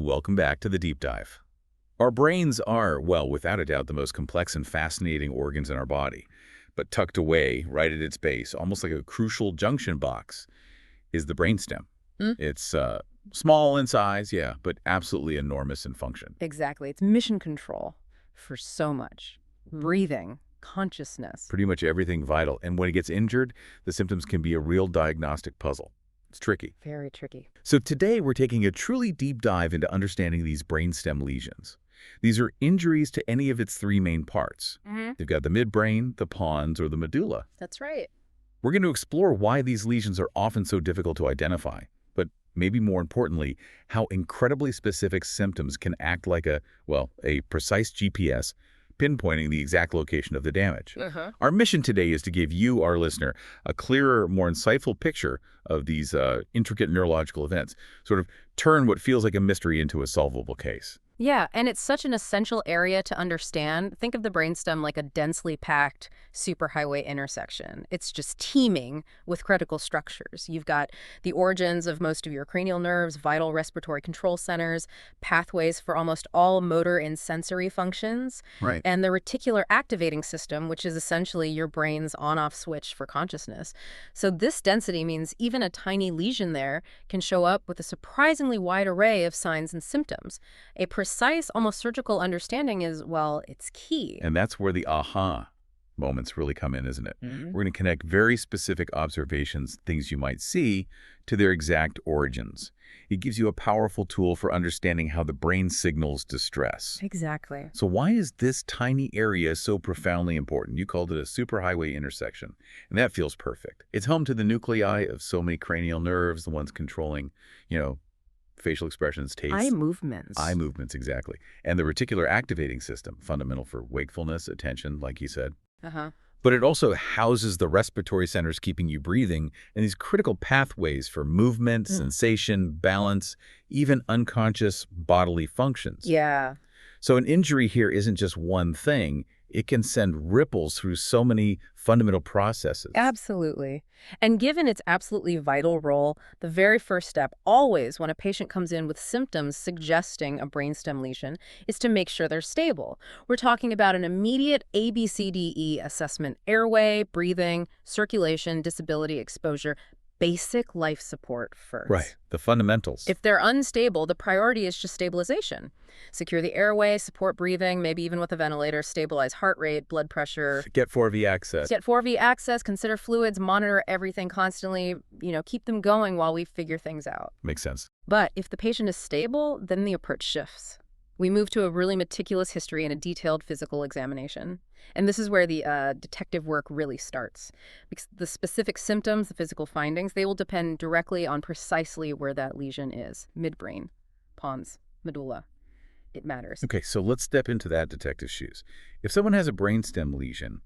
Welcome back to the deep dive. Our brains are, well, without a doubt, the most complex and fascinating organs in our body. But tucked away, right at its base, almost like a crucial junction box, is the brainstem. Mm? It's small in size, yeah, but absolutely enormous in function. Exactly. It's mission control for so much. Breathing, consciousness. Pretty much everything vital. And when it gets injured, the symptoms can be a real diagnostic puzzle. It's tricky. Very tricky. So today we're taking a truly deep dive into understanding these brainstem lesions. These are injuries to any of its three main parts. They've got the midbrain, the pons, or the medulla. That's right. We're going to explore why these lesions are often so difficult to identify, but maybe more importantly, how incredibly specific symptoms can act like a precise GPS, pinpointing the exact location of the damage. Our mission today is to give you, our listener, a clearer, more insightful picture of these intricate neurological events, sort of turn what feels like a mystery into a solvable case. Yeah, and it's such an essential area to understand. Think of the brainstem like a densely packed superhighway intersection. It's just teeming with critical structures. You've got the origins of most of your cranial nerves, vital respiratory control centers, pathways for almost all motor and sensory functions, Right. and the reticular activating system, which is essentially your brain's on-off switch for consciousness. So this density means even a tiny lesion there can show up with a surprisingly wide array of signs and symptoms. A precise, almost surgical understanding is, well, it's key. And that's where the aha moments really come in, isn't it? Mhm. We're going to connect very specific observations, things you might see, to their exact origins. It gives you a powerful tool for understanding how the brain signals distress. Exactly. So why is this tiny area so profoundly important? You called it a superhighway intersection, and that feels perfect. It's home to the nuclei of so many cranial nerves, the ones controlling, facial expressions, taste. Eye movements. Eye movements, exactly. And the reticular activating system, fundamental for wakefulness, attention, like you said. Uh-huh. But it also houses the respiratory centers keeping you breathing and these critical pathways for movement, sensation, balance, even unconscious bodily functions. Yeah. So an injury here isn't just one thing. It can send ripples through so many fundamental processes. Absolutely. And given its absolutely vital role, the very first step always when a patient comes in with symptoms suggesting a brainstem lesion is to make sure they're stable. We're talking about an immediate ABCDE assessment: airway, breathing, circulation, disability, exposure, basic life support first. Right, the fundamentals. If they're unstable, the priority is just stabilization. Secure the airway, support breathing, maybe even with a ventilator, stabilize heart rate, blood pressure. Get 4V access. Get 4V access, consider fluids, monitor everything constantly, keep them going while we figure things out. Makes sense. But if the patient is stable, then the approach shifts. We move to a really meticulous history and a detailed physical examination. And this is where the detective work really starts. Because the specific symptoms, the physical findings, they will depend directly on precisely where that lesion is. Midbrain, pons, medulla. It matters. Okay, so let's step into that detective's shoes. If someone has a brainstem lesion,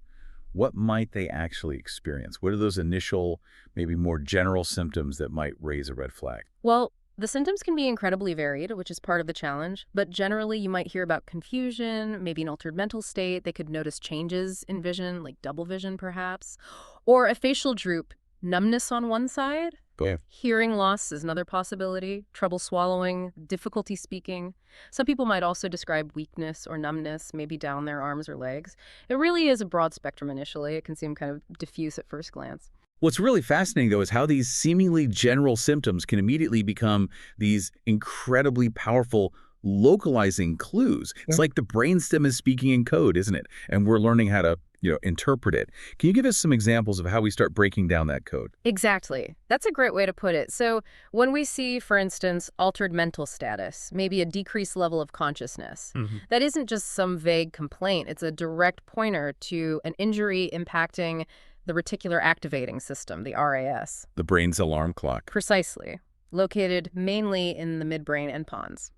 what might they actually experience? What are those initial, maybe more general symptoms that might raise a red flag? Well, the symptoms can be incredibly varied, which is part of the challenge, but generally you might hear about confusion, maybe an altered mental state. They could notice changes in vision, like double vision perhaps, or a facial droop, numbness on one side. Yeah. Hearing loss is another possibility, trouble swallowing, difficulty speaking. Some people might also describe weakness or numbness, maybe down their arms or legs. It really is a broad spectrum initially. It can seem kind of diffuse at first glance. What's really fascinating, though, is how these seemingly general symptoms can immediately become these incredibly powerful localizing clues. It's like the brainstem is speaking in code, isn't it? And we're learning how to, interpret it. Can you give us some examples of how we start breaking down that code? Exactly. That's a great way to put it. So when we see, for instance, altered mental status, maybe a decreased level of consciousness, that isn't just some vague complaint. It's a direct pointer to an injury impacting the reticular activating system, the RAS. The brain's alarm clock. Precisely. Located mainly in the midbrain and pons.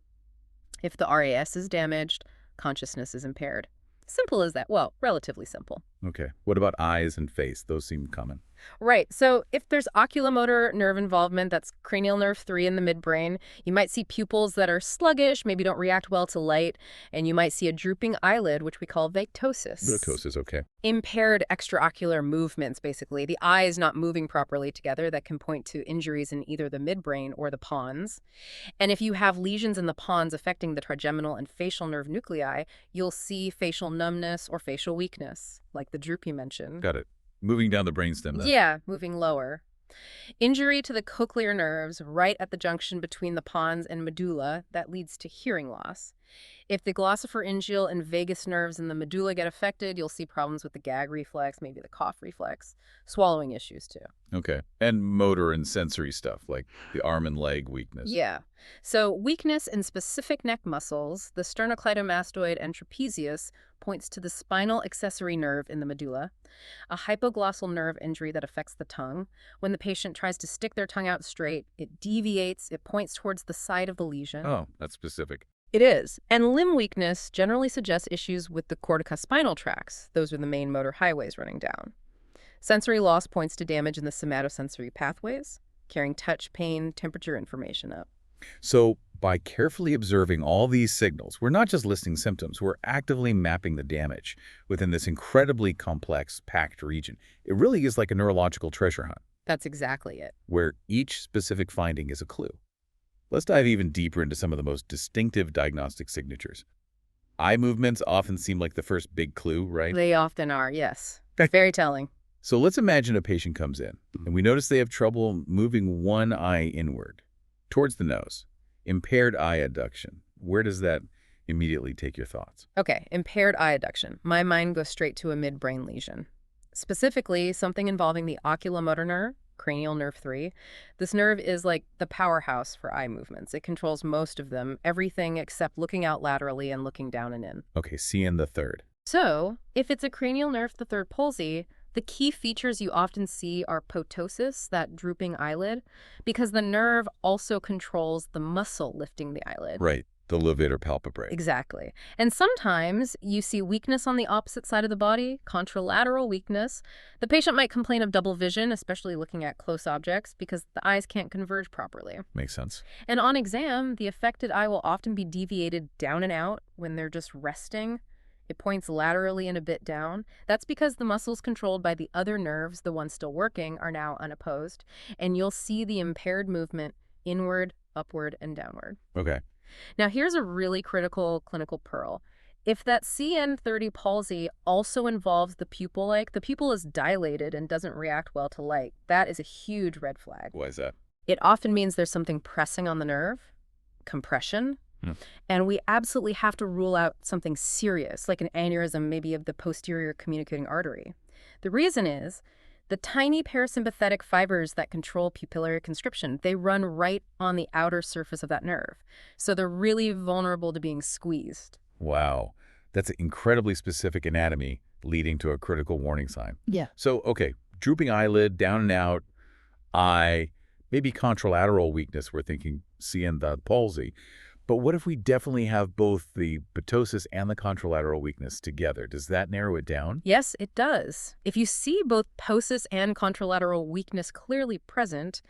If the RAS is damaged, consciousness is impaired. Simple as that. Well, relatively simple. Okay. What about eyes and face? Those seem common. Right. So if there's oculomotor nerve involvement, that's cranial nerve 3 in the midbrain, you might see pupils that are sluggish, maybe don't react well to light, and you might see a drooping eyelid, which we call ptosis. Ptosis, okay. Impaired extraocular movements, basically. The eye is not moving properly together. That can point to injuries in either the midbrain or the pons. And if you have lesions in the pons affecting the trigeminal and facial nerve nuclei, you'll see facial numbness or facial weakness, like the droop you mentioned. Got it. Moving down the brainstem then. Yeah, moving lower. Injury to the cochlear nerves right at the junction between the pons and medulla, that leads to hearing loss. If the glossopharyngeal and vagus nerves in the medulla get affected, you'll see problems with the gag reflex, maybe the cough reflex, swallowing issues too. Okay. And motor and sensory stuff, like the arm and leg weakness. Yeah. So weakness in specific neck muscles, the sternocleidomastoid and trapezius, points to the spinal accessory nerve in the medulla. A hypoglossal nerve injury that affects the tongue. When the patient tries to stick their tongue out straight, it deviates, it points towards the site of the lesion. Oh, that's specific. It is. And limb weakness generally suggests issues with the corticospinal tracts. Those are the main motor highways running down. Sensory loss points to damage in the somatosensory pathways, carrying touch, pain, temperature information up. So by carefully observing all these signals, we're not just listing symptoms, we're actively mapping the damage within this incredibly complex, packed region. It really is like a neurological treasure hunt. That's exactly it. Where each specific finding is a clue. Let's dive even deeper into some of the most distinctive diagnostic signatures. Eye movements often seem like the first big clue, right? They often are, yes. Very telling. So let's imagine a patient comes in, and we notice they have trouble moving one eye inward, towards the nose. Impaired eye adduction. Where does that immediately take your thoughts? Okay, impaired eye adduction. My mind goes straight to a midbrain lesion. Specifically, something involving the oculomotor nerve, cranial nerve 3. This nerve is like the powerhouse for eye movements. It controls most of them, everything except looking out laterally and looking down and in. Okay, CN the third. So, if it's a cranial nerve the third palsy, the key features you often see are ptosis, that drooping eyelid, because the nerve also controls the muscle lifting the eyelid. Right, the levator palpebrae. Exactly. And sometimes you see weakness on the opposite side of the body, contralateral weakness. The patient might complain of double vision, especially looking at close objects, because the eyes can't converge properly. Makes sense. And on exam, the affected eye will often be deviated down and out when they're just resting. It points laterally and a bit down. That's because the muscles controlled by the other nerves, the ones still working, are now unopposed. And you'll see the impaired movement inward, upward, and downward. Okay. Now, here's a really critical clinical pearl. If that CN30 palsy also involves the pupil, like the pupil is dilated and doesn't react well to light, that is a huge red flag. Why is that? It often means there's something pressing on the nerve, compression, and we absolutely have to rule out something serious, like an aneurysm maybe of the posterior communicating artery. The reason is the tiny parasympathetic fibers that control pupillary constriction, they run right on the outer surface of that nerve. So they're really vulnerable to being squeezed. Wow. That's an incredibly specific anatomy leading to a critical warning sign. Yeah. So, okay, drooping eyelid, down and out, eye, maybe contralateral weakness, we're thinking CN the palsy. But what if we definitely have both the ptosis and the contralateral weakness together? Does that narrow it down? Yes, it does. If you see both ptosis and contralateral weakness clearly present,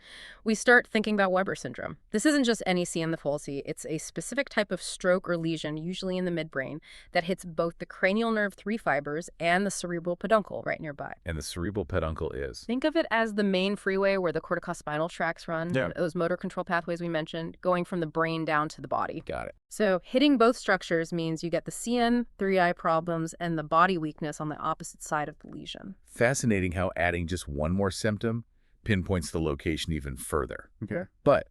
we start thinking about Weber syndrome. This isn't just any CN the palsy. It's a specific type of stroke or lesion, usually in the midbrain, that hits both the cranial nerve 3 fibers and the cerebral peduncle right nearby. And the cerebral peduncle is? Think of it as the main freeway where the corticospinal tracts run, those motor control pathways we mentioned, going from the brain down to the body. Got it. So hitting both structures means you get the CN, 3-eye problems, and the body weakness on the opposite side of the lesion. Fascinating how adding just one more symptom pinpoints the location even further. Okay. But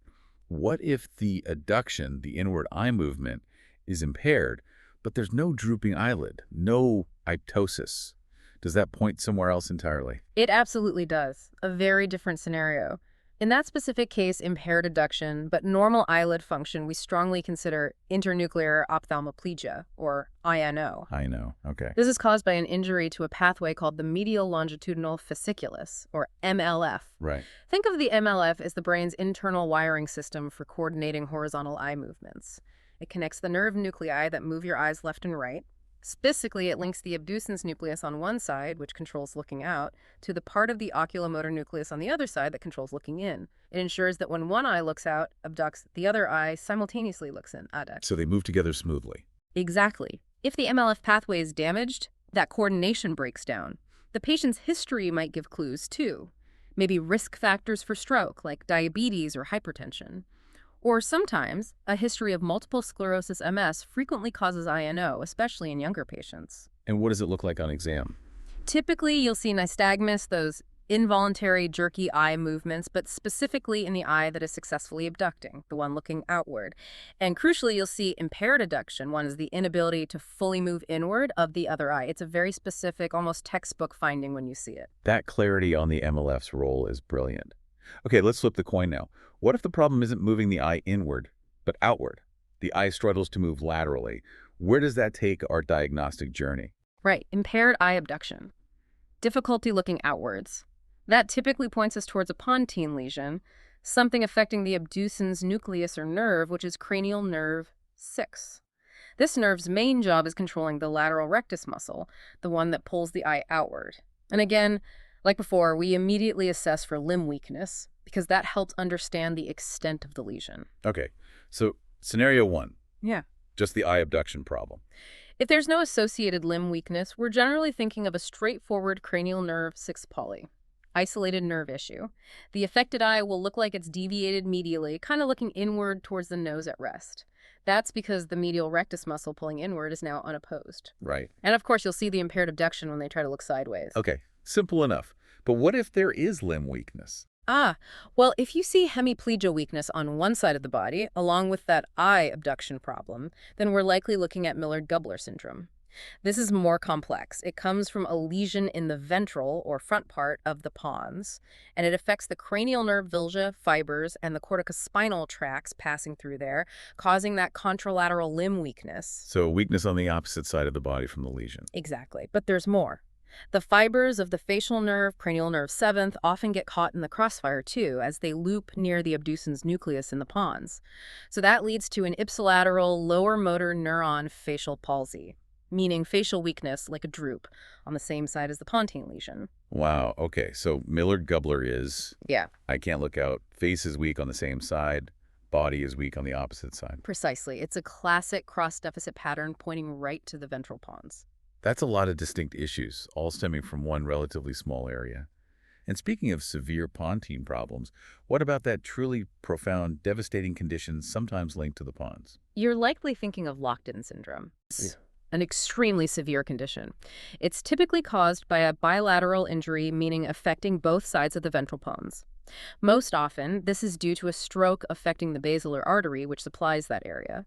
what if the adduction, the inward eye movement, is impaired, but there's no drooping eyelid, no ptosis? Does that point somewhere else entirely? It absolutely does. A very different scenario. In that specific case, impaired adduction, but normal eyelid function, we strongly consider internuclear ophthalmoplegia, or INO. INO, okay. This is caused by an injury to a pathway called the medial longitudinal fasciculus, or MLF. Right. Think of the MLF as the brain's internal wiring system for coordinating horizontal eye movements. It connects the nerve nuclei that move your eyes left and right, Specifically, it links the abducens nucleus on one side, which controls looking out, to the part of the oculomotor nucleus on the other side that controls looking in. It ensures that when one eye looks out, abducts, the other eye simultaneously looks in, adducts. So they move together smoothly. Exactly. If the MLF pathway is damaged, that coordination breaks down. The patient's history might give clues, too. Maybe risk factors for stroke, like diabetes or hypertension. Or sometimes, a history of multiple sclerosis MS frequently causes INO, especially in younger patients. And what does it look like on exam? Typically, you'll see nystagmus, those involuntary, jerky eye movements, but specifically in the eye that is successfully abducting, the one looking outward. And crucially, you'll see impaired adduction. One is the inability to fully move inward of the other eye. It's a very specific, almost textbook finding when you see it. That clarity on the MLF's role is brilliant. Okay, let's flip the coin now. What if the problem isn't moving the eye inward, but outward? The eye struggles to move laterally. Where does that take our diagnostic journey? Right, impaired eye abduction. Difficulty looking outwards. That typically points us towards a pontine lesion, something affecting the abducens nucleus or nerve, which is cranial nerve 6. This nerve's main job is controlling the lateral rectus muscle, the one that pulls the eye outward. And again, like before, we immediately assess for limb weakness because that helps understand the extent of the lesion. Okay, so scenario 1. Yeah. Just the eye abduction problem. If there's no associated limb weakness, we're generally thinking of a straightforward cranial nerve 6 poly, isolated nerve issue. The affected eye will look like it's deviated medially, kind of looking inward towards the nose at rest. That's because the medial rectus muscle pulling inward is now unopposed. Right. And of course, you'll see the impaired abduction when they try to look sideways. Okay, simple enough. But what if there is limb weakness? Well, if you see hemiplegia weakness on one side of the body, along with that eye abduction problem, then we're likely looking at Millard-Gubler syndrome. This is more complex. It comes from a lesion in the ventral or front part of the pons, and it affects the cranial nerve vilga fibers and the corticospinal tracts passing through there, causing that contralateral limb weakness. So weakness on the opposite side of the body from the lesion. Exactly, but there's more. The fibers of the facial nerve, cranial nerve 7th, often get caught in the crossfire too, as they loop near the abducens nucleus in the pons. So that leads to an ipsilateral lower motor neuron facial palsy, meaning facial weakness like a droop on the same side as the pontine lesion. Wow, okay, so Millard-Gubler is, Yeah, I can't look out, face is weak on the same side, body is weak on the opposite side. precisely. It's a classic cross-deficit pattern pointing right to the ventral pons. That's a lot of distinct issues, all stemming from one relatively small area. And speaking of severe pontine problems, what about that truly profound, devastating condition sometimes linked to the pons? You're likely thinking of locked-in syndrome. It's an extremely severe condition. It's typically caused by a bilateral injury, meaning affecting both sides of the ventral pons. Most often, this is due to a stroke affecting the basilar artery, which supplies that area.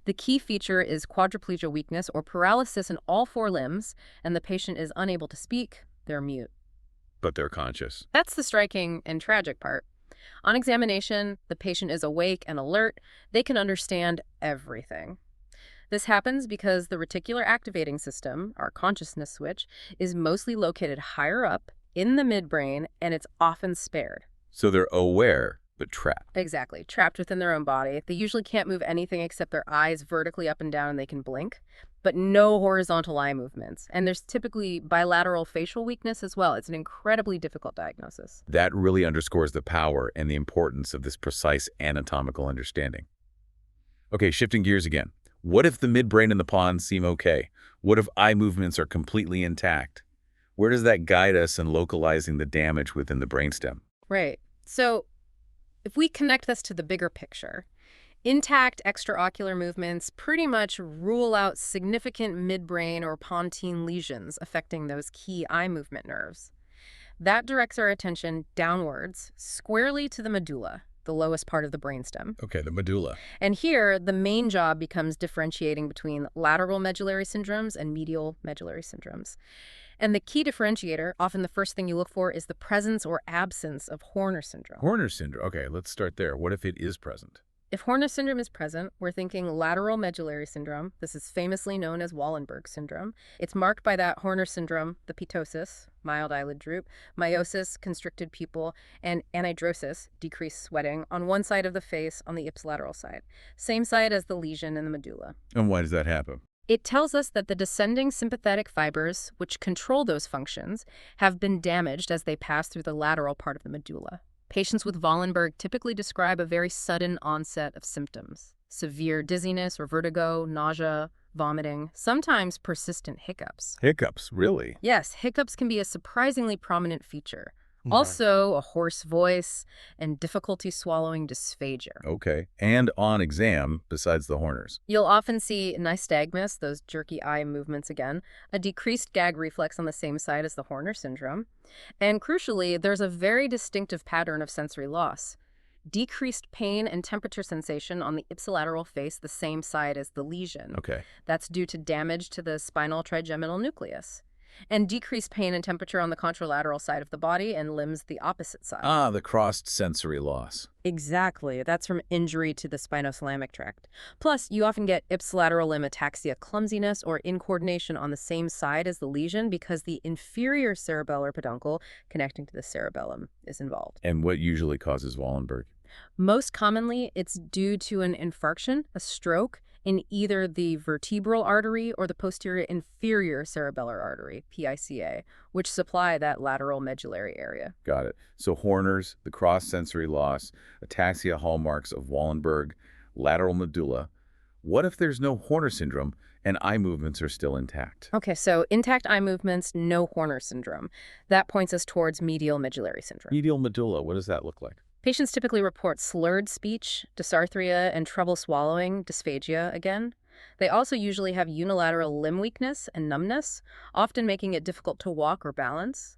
The key feature is quadriplegia weakness or paralysis in all 4 limbs, and the patient is unable to speak, they're mute. But they're conscious. That's the striking and tragic part. On examination, the patient is awake and alert. They can understand everything. This happens because the reticular activating system, our consciousness switch, is mostly located higher up in the midbrain, and it's often spared. So they're aware, but trapped. Exactly. Trapped within their own body. They usually can't move anything except their eyes vertically up and down, and they can blink, but no horizontal eye movements. And there's typically bilateral facial weakness as well. It's an incredibly difficult diagnosis. That really underscores the power and the importance of this precise anatomical understanding. Okay, shifting gears again. What if the midbrain and the pons seem okay? What if eye movements are completely intact? Where does that guide us in localizing the damage within the brainstem? Right. So if we connect this to the bigger picture, intact extraocular movements pretty much rule out significant midbrain or pontine lesions affecting those key eye movement nerves. That directs our attention downwards, squarely to the medulla, the lowest part of the brainstem. Okay, the medulla. And here, the main job becomes differentiating between lateral medullary syndromes and medial medullary syndromes. And the key differentiator, often the first thing you look for, is the presence or absence of Horner syndrome. Horner syndrome. Okay, let's start there. What if it is present? If Horner syndrome is present, we're thinking lateral medullary syndrome. This is famously known as Wallenberg syndrome. It's marked by that Horner syndrome, the ptosis, mild eyelid droop, meiosis, constricted pupil, and anhidrosis, decreased sweating, on one side of the face on the ipsilateral side. Same side as the lesion in the medulla. And why does that happen? It tells us that the descending sympathetic fibers, which control those functions, have been damaged as they pass through the lateral part of the medulla. Patients with Wallenberg typically describe a very sudden onset of symptoms: severe dizziness or vertigo, nausea, vomiting, sometimes persistent hiccups. Hiccups, really? Yes, hiccups can be a surprisingly prominent feature. Right. Also, a hoarse voice and difficulty swallowing dysphagia. Okay. And on exam, besides the Horners. You'll often see nystagmus, those jerky eye movements again, a decreased gag reflex on the same side as the Horner syndrome. And crucially, there's a very distinctive pattern of sensory loss. Decreased pain and temperature sensation on the ipsilateral face the same side as the lesion. Okay. That's due to damage to the spinal trigeminal nucleus. And decreased pain and temperature on the contralateral side of the body and limbs the opposite side. Ah, the crossed sensory loss. Exactly. That's from injury to the spinothalamic tract. Plus, you often get ipsilateral limb ataxia, clumsiness, or incoordination on the same side as the lesion because the inferior cerebellar peduncle connecting to the cerebellum is involved. And what usually causes Wallenberg? Most commonly, it's due to an infarction, a stroke, in either the vertebral artery or the posterior inferior cerebellar artery, PICA, which supply that lateral medullary area. Got it. So Horners, the cross sensory loss, ataxia hallmarks of Wallenberg, lateral medulla. What if there's no Horner syndrome and eye movements are still intact? Okay, so intact eye movements, no Horner syndrome. That points us towards medial medullary syndrome. Medial medulla, what does that look like? Patients typically report slurred speech, dysarthria, and trouble swallowing, dysphagia again. They also usually have unilateral limb weakness and numbness, often making it difficult to walk or balance.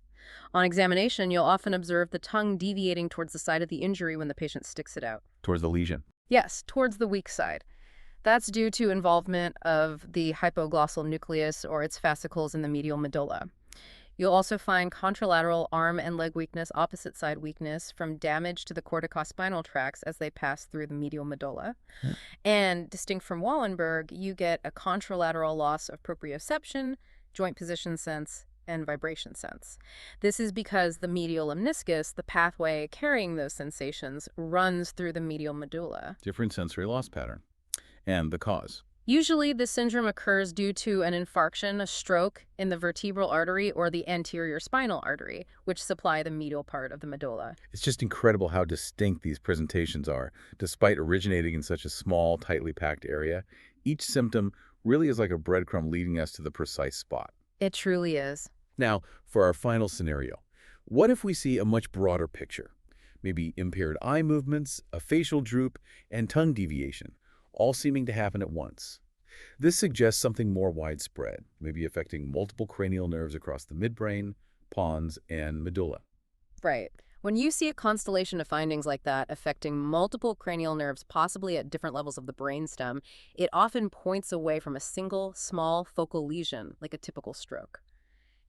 On examination, you'll often observe the tongue deviating towards the side of the injury when the patient sticks it out. Towards the lesion. Yes, towards the weak side. That's due to involvement of the hypoglossal nucleus or its fascicles in the medial medulla. You'll also find contralateral arm and leg weakness, opposite side weakness from damage to the corticospinal tracts as they pass through the medial medulla. And distinct from Wallenberg, you get a contralateral loss of proprioception, joint position sense, and vibration sense. This is because the medial lemniscus, the pathway carrying those sensations, runs through the medial medulla. Different sensory loss pattern. And the cause? Usually, this syndrome occurs due to an infarction, a stroke, in the vertebral artery or the anterior spinal artery, which supply the medial part of the medulla. It's just incredible how distinct these presentations are. Despite originating in such a small, tightly packed area, each symptom really is like a breadcrumb leading us to the precise spot. It truly is. Now, for our final scenario, what if we see a much broader picture? Maybe impaired eye movements, a facial droop, and tongue deviation, all seeming to happen at once. This suggests something more widespread, maybe affecting multiple cranial nerves across the midbrain, pons, and medulla. Right. When you see a constellation of findings like that affecting multiple cranial nerves, possibly at different levels of the brainstem, it often points away from a single, small focal lesion, like a typical stroke.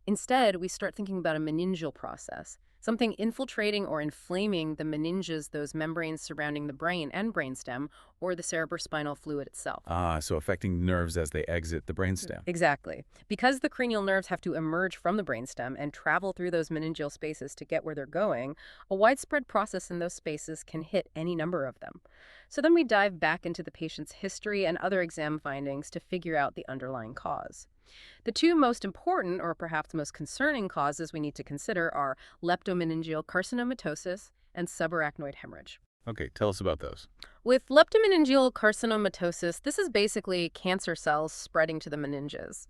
Instead, we start thinking about a meningeal process, something infiltrating or inflaming the meninges, those membranes surrounding the brain and brainstem, or the cerebrospinal fluid itself. Ah, so affecting nerves as they exit the brainstem. Exactly. Because the cranial nerves have to emerge from the brainstem and travel through those meningeal spaces to get where they're going, a widespread process in those spaces can hit any number of them. So then we dive back into the patient's history and other exam findings to figure out the underlying cause. The two most important, or perhaps most concerning, causes we need to consider are leptomeningeal carcinomatosis and subarachnoid hemorrhage. Okay, tell us about those. With leptomeningeal carcinomatosis, this is basically cancer cells spreading to the meninges.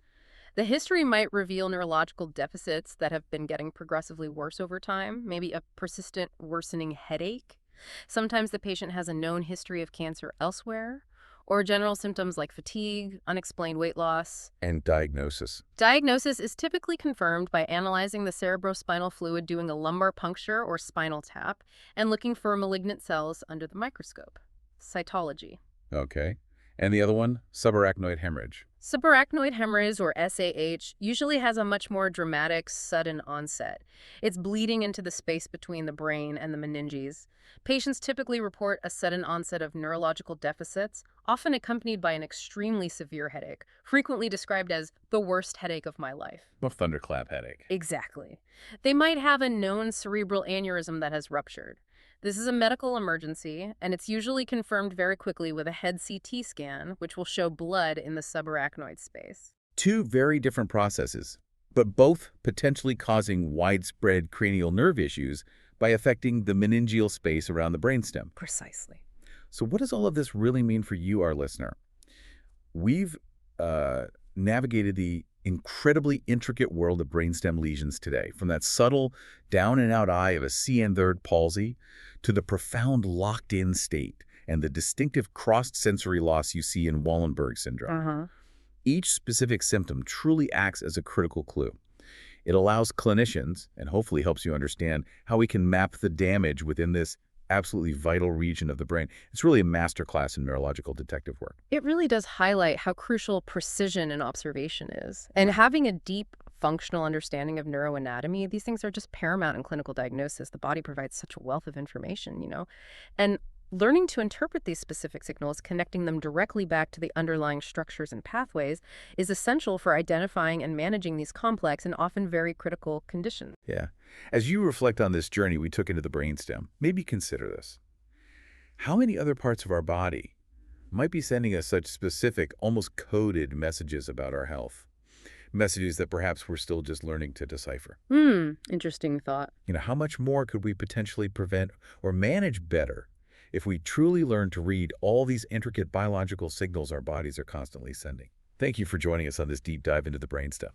The history might reveal neurological deficits that have been getting progressively worse over time, maybe a persistent worsening headache. Sometimes the patient has a known history of cancer elsewhere, or general symptoms like fatigue, unexplained weight loss. And diagnosis. Diagnosis is typically confirmed by analyzing the cerebrospinal fluid, doing a lumbar puncture or spinal tap, and looking for malignant cells under the microscope. Cytology. Okay. And the other one, subarachnoid hemorrhage. Subarachnoid hemorrhage, or SAH, usually has a much more dramatic, sudden onset. It's bleeding into the space between the brain and the meninges. Patients typically report a sudden onset of neurological deficits, often accompanied by an extremely severe headache, frequently described as the worst headache of my life. A thunderclap headache. Exactly. They might have a known cerebral aneurysm that has ruptured. This is a medical emergency, and it's usually confirmed very quickly with a head CT scan, which will show blood in the subarachnoid space. Two very different processes, but both potentially causing widespread cranial nerve issues by affecting the meningeal space around the brainstem. Precisely. So what does all of this really mean for you, our listener? We've navigated the incredibly intricate world of brainstem lesions today, from that subtle down-and-out eye of a C-N-third palsy to the profound locked-in state and the distinctive crossed sensory loss you see in Wallenberg syndrome. Each specific symptom truly acts as a critical clue. It allows clinicians, and hopefully helps you understand, how we can map the damage within this absolutely vital region of the brain. It's really a masterclass in neurological detective work. It really does highlight how crucial precision in observation is. And having a deep functional understanding of neuroanatomy, these things are just paramount in clinical diagnosis. The body provides such a wealth of information. And learning to interpret these specific signals, connecting them directly back to the underlying structures and pathways, is essential for identifying and managing these complex and often very critical conditions. Yeah. As you reflect on this journey we took into the brainstem, maybe consider this. How many other parts of our body might be sending us such specific, almost coded messages about our health? Messages that perhaps we're still just learning to decipher. Interesting thought. How much more could we potentially prevent or manage better if we truly learn to read all these intricate biological signals our bodies are constantly sending? Thank you for joining us on this deep dive into the brainstem.